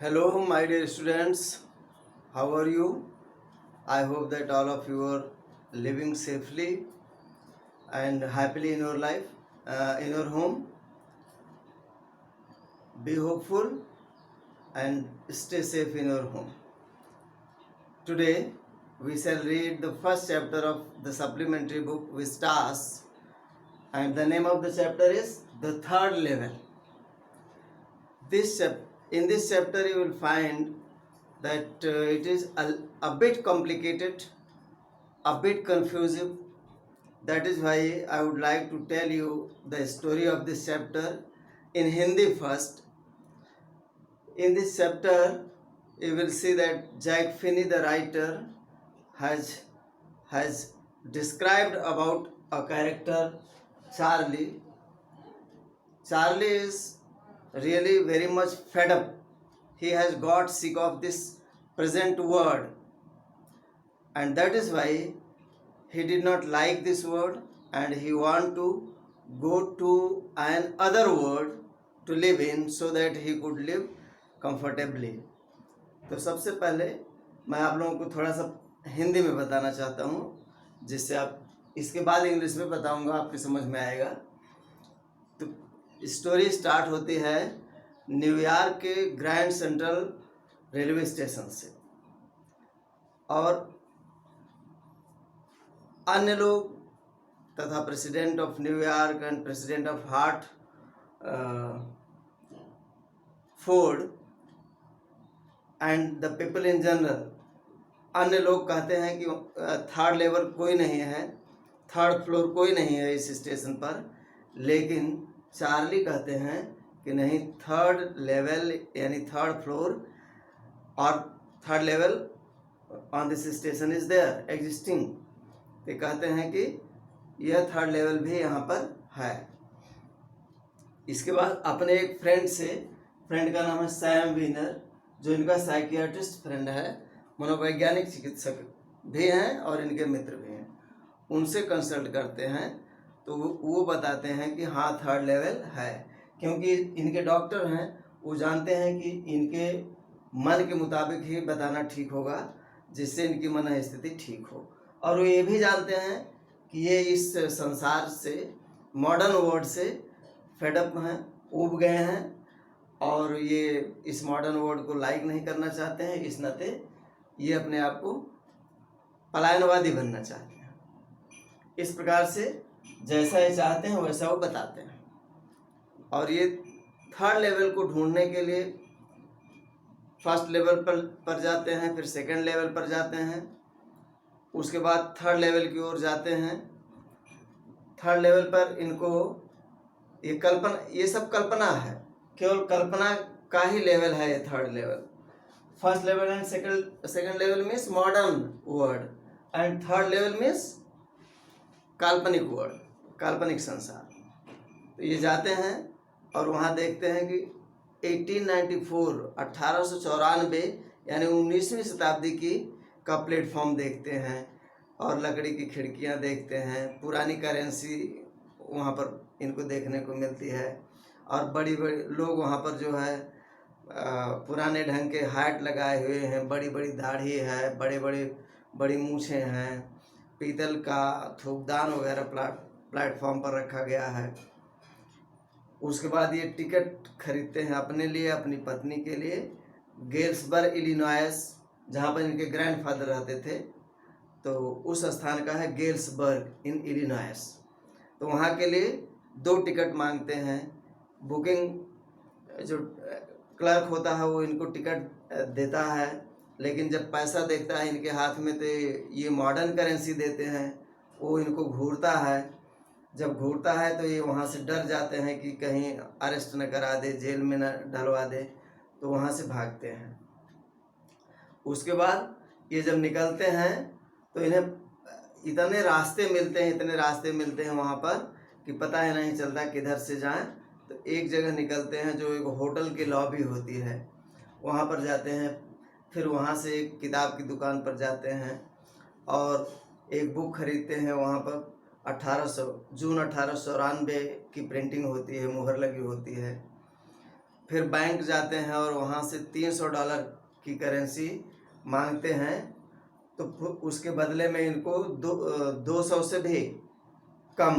Hello, my dear students. How are you? I hope that all of you are living safely and happily in your life, in your home. Be hopeful and stay safe in your home. Today, we shall read the first chapter of the supplementary book Vistas, and the name of the chapter is The Third Level. In this chapter, you will find that it is a bit complicated, a bit confusing. That is why I would like to tell you the story of this chapter in Hindi first. In this chapter, you will see that Jack Finney, the writer, has described about a character, Charlie. Charlie is really very much fed up. He has got sick of this present world, and that is why he did not like this world and he want to go to an other world to live in so that he could live comfortably. तो सबसे पहले मैं आप लोगों को थोड़ा सा हिंदी में बताना चाहता हूँ, जिससे आप इसके बाद इंग्लिश में बताऊँगा, आपकी समझ में आएगा। तो स्टोरी स्टार्ट होती है न्यूयॉर्क के ग्रैंड सेंट्रल रेलवे स्टेशन से, और अन्य लोग तथा president of New York and president of heart Ford and the people in general, अन्य लोग कहते हैं कि थर्ड लेवल कोई नहीं है, थर्ड फ्लोर कोई नहीं है इस स्टेशन पर, लेकिन चार्ली कहते हैं कि नहीं, थर्ड लेवल यानी थर्ड फ्लोर और third level on this station is their existing. ये कहते हैं कि यह थर्ड लेवल भी यहाँ पर है। इसके बाद अपने एक फ्रेंड का नाम है सैम वीनर, जो इनका साइकियाट्रिस्ट फ्रेंड है, मनोवैज्ञानिक चिकित्सक भी हैं और इनके मित्र भी हैं, उनसे कंसल्ट करते हैं। तो वो बताते हैं कि हाँ, थर्ड लेवल है, क्योंकि इनके डॉक्टर हैं, वो जानते हैं कि इनके मन के मुताबिक ही बताना ठीक होगा, जिससे इनकी मन स्थिति ठीक हो। और वो ये भी जानते हैं कि ये इस संसार से, मॉडर्न वर्ल्ड से फेडअप हैं, ऊब गए हैं, और ये इस मॉडर्न वर्ल्ड को लाइक नहीं करना चाहते हैं। इस नाते ये अपने आप को पलायनवादी बनना चाहते हैं। इस प्रकार से जैसा ये चाहते हैं वैसा वो बताते हैं। और ये थर्ड लेवल को ढूंढने के लिए फर्स्ट लेवल पर जाते हैं, फिर सेकंड लेवल पर जाते हैं, उसके बाद थर्ड लेवल की ओर जाते हैं। थर्ड लेवल पर इनको ये सब कल्पना है, केवल कल्पना का ही लेवल है ये third level. First level and second level means modern world, and third level means काल्पनिक वर्ल्ड, काल्पनिक संसार। तो ये जाते हैं और वहाँ देखते हैं कि 1894 यानी 19वीं शताब्दी का प्लेटफॉर्म देखते हैं, और लकड़ी की खिड़कियां देखते हैं, पुरानी करेंसी वहाँ पर इनको देखने को मिलती है, और बड़ी बड़ी लोग वहाँ पर जो है पुराने ढंग के हैट लगाए हुए हैं, बड़ी बड़ी दाढ़ी है, बड़ी मूछें हैं, पीतल का थूकदान वगैरह प्लेटफॉर्म पर रखा गया है। उसके बाद ये टिकट खरीदते हैं अपने लिए, अपनी पत्नी के लिए, गेल्सबर्ग इलिनॉयस, जहाँ पर इनके ग्रैंडफादर रहते थे, तो उस स्थान का है गेल्सबर्ग इन इलिनॉयस। तो वहाँ के लिए 2 टिकट मांगते हैं। बुकिंग जो क्लर्क होता है वो इनको टिकट देता है, लेकिन जब पैसा देखता है इनके हाथ में तो ये मॉडर्न करेंसी देते हैं, वो इनको घूरता है। जब घूरता है तो ये वहाँ से डर जाते हैं कि कहीं अरेस्ट न करा दे, जेल में न डलवा दे, तो वहाँ से भागते हैं। उसके बाद ये जब निकलते हैं तो इन्हें इतने रास्ते मिलते हैं वहाँ पर कि पता ही नहीं चलता किधर से जाएं। तो एक जगह निकलते हैं जो एक होटल की लॉबी होती है, वहाँ पर जाते हैं। फिर वहाँ से एक किताब की दुकान पर जाते हैं और एक बुक खरीदते हैं। वहाँ पर जून 1894 की प्रिंटिंग होती है, मुहर लगी होती है। फिर बैंक जाते हैं और वहाँ से $300 की करेंसी मांगते हैं, तो उसके बदले में इनको 200 से भी कम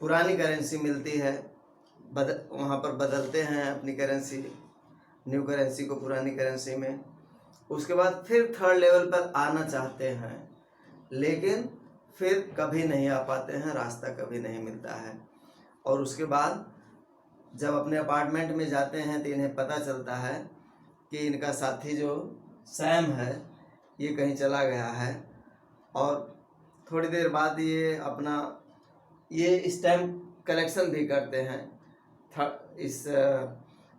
पुरानी करेंसी मिलती है। वहाँ पर बदलते हैं अपनी करेंसी, न्यू करेंसी को पुरानी करेंसी में। उसके बाद फिर थर्ड लेवल पर आना चाहते हैं, लेकिन फिर कभी नहीं आ पाते हैं, रास्ता कभी नहीं मिलता है। और उसके बाद जब अपने अपार्टमेंट में जाते हैं तो इन्हें पता चलता है कि इनका साथी जो सैम है ये कहीं चला गया है। और थोड़ी देर बाद ये स्टैम्प कलेक्शन भी करते हैं। इस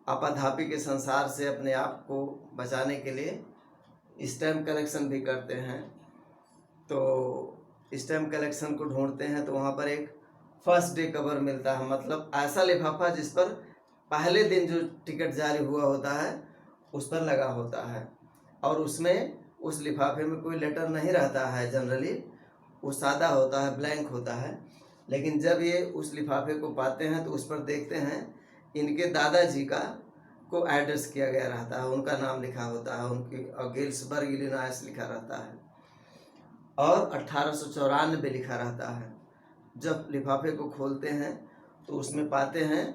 आपाधापी के संसार से अपने आप को बचाने के लिए स्टैम्प कलेक्शन भी करते हैं। तो स्टैम्प कलेक्शन को ढूंढते हैं तो वहाँ पर एक फर्स्ट डे कवर मिलता है, मतलब ऐसा लिफाफा जिस पर पहले दिन जो टिकट जारी हुआ होता है उस पर लगा होता है, और उसमें उस लिफाफे में कोई लेटर नहीं रहता है। जनरली वो सादा होता है, ब्लैंक होता है। लेकिन जब ये उस लिफाफे को पाते हैं तो उस पर देखते हैं इनके दादाजी को एड्रेस किया गया रहता है, उनका नाम लिखा होता है, उनकी गिल्सबर्ग इलिनॉइस लिखा रहता है और 1894 लिखा रहता है। जब लिफाफे को खोलते हैं तो उसमें पाते हैं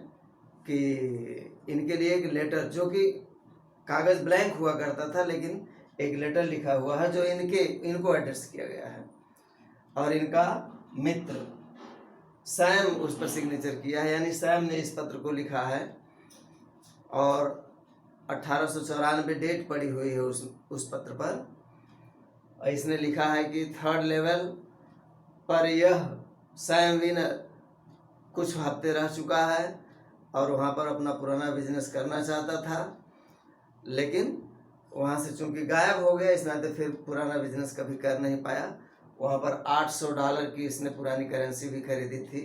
कि इनके लिए एक लेटर, जो कि कागज़ ब्लैंक हुआ करता था, लेकिन एक लेटर लिखा हुआ है जो इनको एड्रेस किया गया है, और इनका मित्र सैम उस पर सिग्नेचर किया है, यानी सैम ने इस पत्र को लिखा है। और 1894 डेट पड़ी हुई है उस पत्र पर। इसने लिखा है कि थर्ड लेवल पर यह सैम विनर कुछ हफ्ते रह चुका है और वहाँ पर अपना पुराना बिजनेस करना चाहता था, लेकिन वहाँ से चूंकि गायब हो गया, इस नाते फिर पुराना बिजनेस कभी कर नहीं पाया। वहाँ पर $800 की इसने पुरानी करेंसी भी खरीदी थी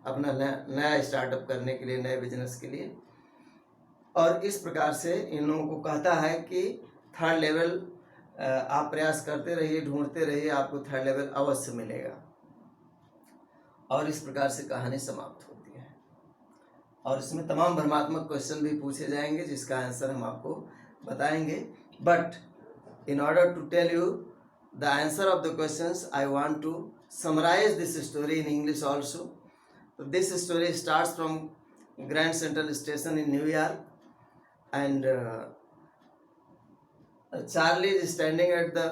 अपना नया स्टार्टअप करने के लिए, नए बिजनेस के लिए। और इस प्रकार से इन लोगों को कहता है कि थर्ड लेवल आप प्रयास करते रहिए, ढूंढते रहिए, आपको थर्ड लेवल अवश्य मिलेगा। और इस प्रकार से कहानी समाप्त होती है। और इसमें तमाम भ्रमात्मक क्वेश्चन भी पूछे जाएंगे जिसका आंसर हम आपको बताएंगे। But in order to tell you the answer of the questions, I want to summarize this story in English also. So this story starts from Grand Central Station in New York, and Charlie is standing at the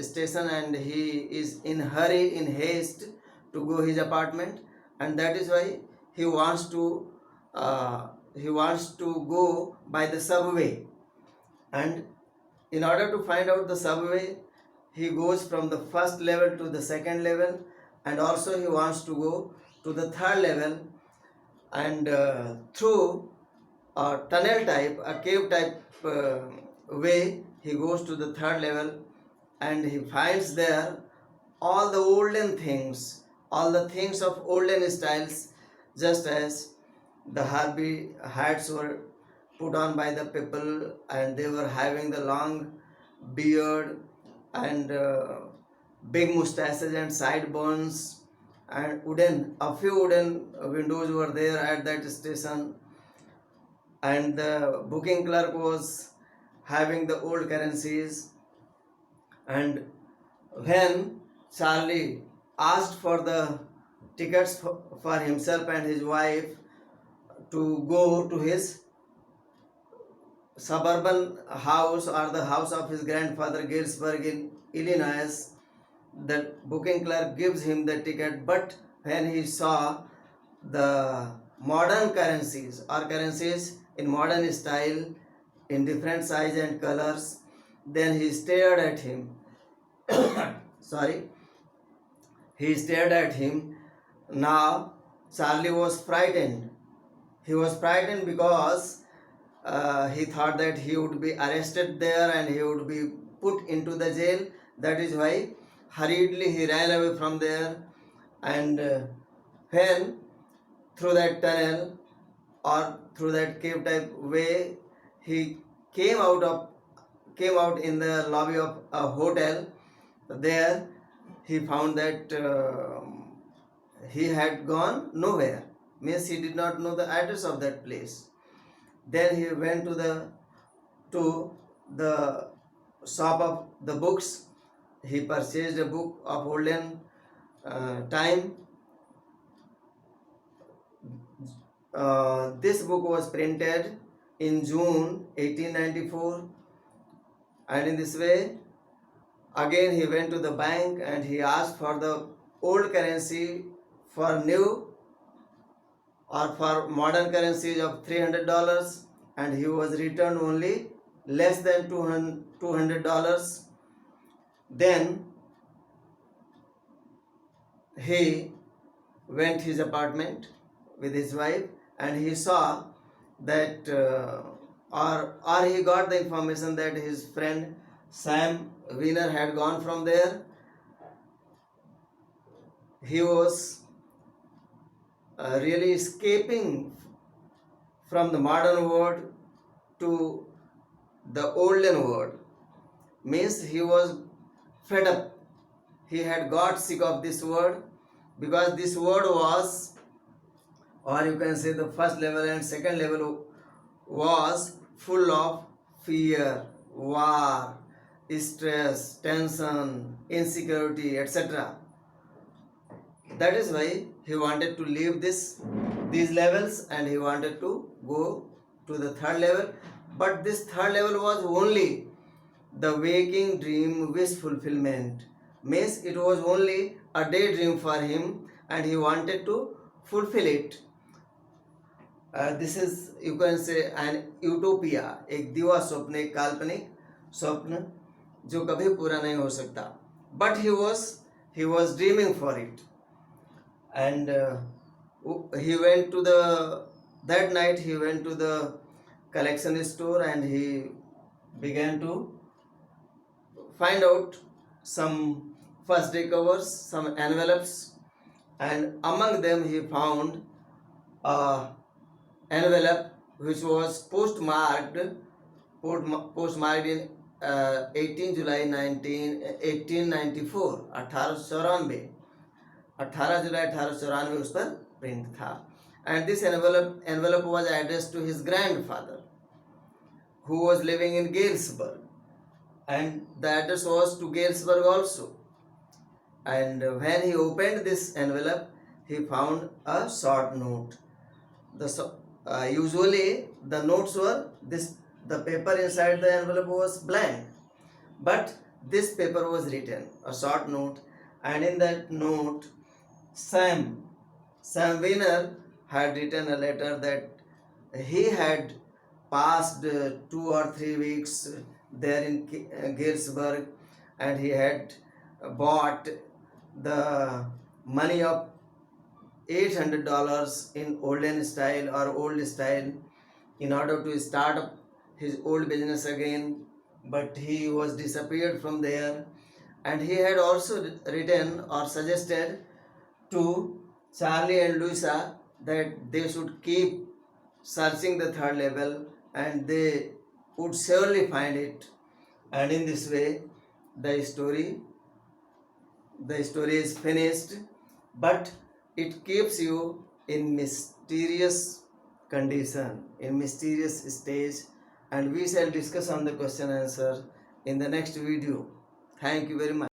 station and he is in hurry, in haste to go his apartment, and that is why he wants to go by the subway. And in order to find out the subway, he goes from the first level to the second level, and also he wants to go to the third level, and through a tunnel type, a cave type way, he goes to the third level, and he finds there all the olden things, all the things of olden styles, just as the Harvey hats were put on by the people, and they were having the long beard and big mustaches and sideburns, and a few wooden windows were there at that station, and the booking clerk was having the old currencies. And when Charlie asked for the tickets for himself and his wife to go to his suburban house or the house of his grandfather Galesburg in Illinois, the booking clerk gives him the ticket. But when he saw the modern currencies or currencies in modern style, in different size and colors, then he stared at him. Sorry, he stared at him. Now Charlie was frightened. He was frightened because he thought that he would be arrested there and he would be put into the jail. That is why hurriedly he ran away from there, and when through that tunnel or through that cave type way he came out in the lobby of a hotel, there he found that he had gone nowhere, means he did not know the address of that place. Then he went to the shop of the books. He purchased a book of olden time. This book was printed in June 1894, and in this way, again he went to the bank and he asked for the old currency for new or for modern currencies of $300, and he was returned only less than $200. Then he went his apartment with his wife, and he saw that or he got the information that his friend Sam Wiener had gone from there. He was really escaping from the modern world to the olden world. Means he was fed up. He had got sick of this word, because this word was, or you can say the first level and second level was full of fear, war, stress, tension, insecurity, etc. That is why he wanted to leave these levels and he wanted to go to the third level. But this third level was only the waking dream wish fulfillment. Means it was only a daydream for him and he wanted to fulfill it. This is, you can say, an utopia, एक दिवा स्वप्न, एक काल्पनिक स्वप्न जो कभी पूरा नहीं हो सकता. But he was dreaming for it, and he went to that night he went to the collection store and he began to find out some first day covers, some envelopes, and among them he found a envelope which was postmarked in 18 July 1894, 18 जुलाई 1894 उस पर print था. And this envelope was addressed to his grandfather who was living in Galesburg, and the address was to Galesburg also. And when he opened this envelope, he found a short note. Usually the notes were this, the paper inside the envelope was blank, but this paper was written, a short note, and in that note Sam Wiener had written a letter that he had passed 2 or 3 weeks there in Galesburg, and he had bought the money of $800 in olden style or old style in order to start up his old business again, but he was disappeared from there. And he had also written or suggested to Charlie and Louisa that they should keep searching the third level and they would surely find it. And in this way the story is finished, but it keeps you in mysterious condition, in mysterious stage, and we shall discuss on the question answer in the next video. Thank you very much.